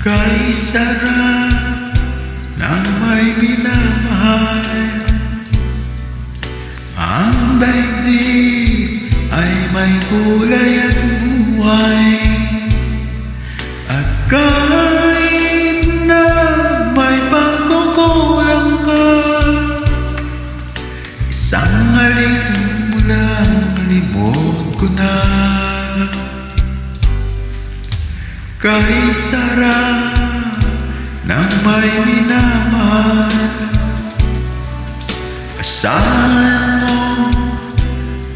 Kay sarap ng may minamahal, ang daigdig ay may kulay at buhay. At kahit na may pagkukulang ka, isang halik mo lang limot ko na. Kay sarap ng may minamahal, asahan mo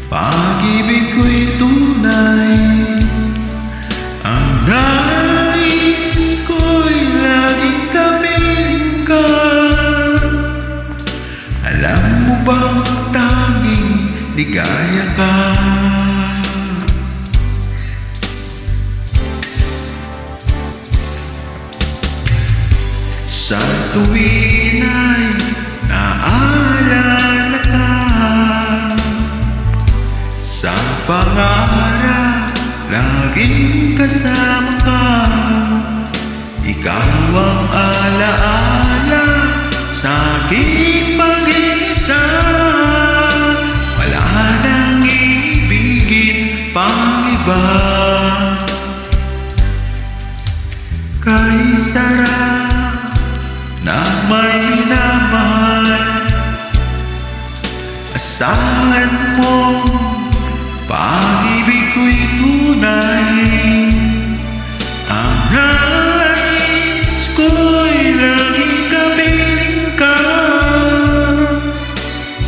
pag-ibig ko'y tunay. Ang nais ko'y laging kapiling ka. Alam mo bang tanging ligaya ka? Sa tuwin ay naalala ka, sa pangarap laging kasama ka. Ikaw ang alaala sa aking pag-isa. Wala nang ibigin pang iba. Kay sarap na may minamahal, asahan mo pag-ibig ko'y tunay. Ang nais ko'y laging kapiling ka.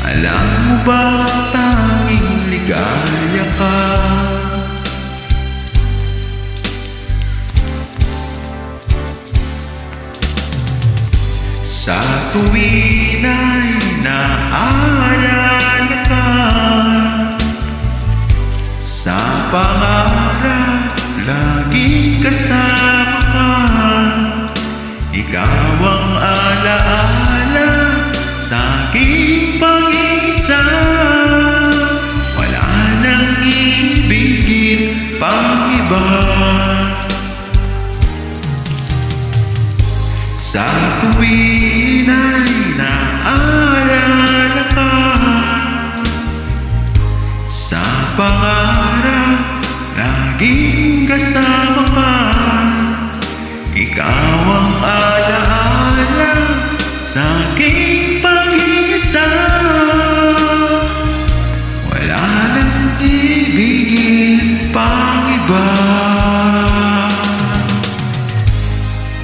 Alam mo ba tanging ligaya ka? Sa tuwin ay naalala ka, sa pangarap laging kasama ka. Ikaw ang alaala sa aking pag-isa. Wala nang ibigin pang iba. Sa tuwin ay naalala ka, sa pangarap laging kasama ka. Ikaw ang alaala sa aking pag-isa. Wala nang ibigin pang iba.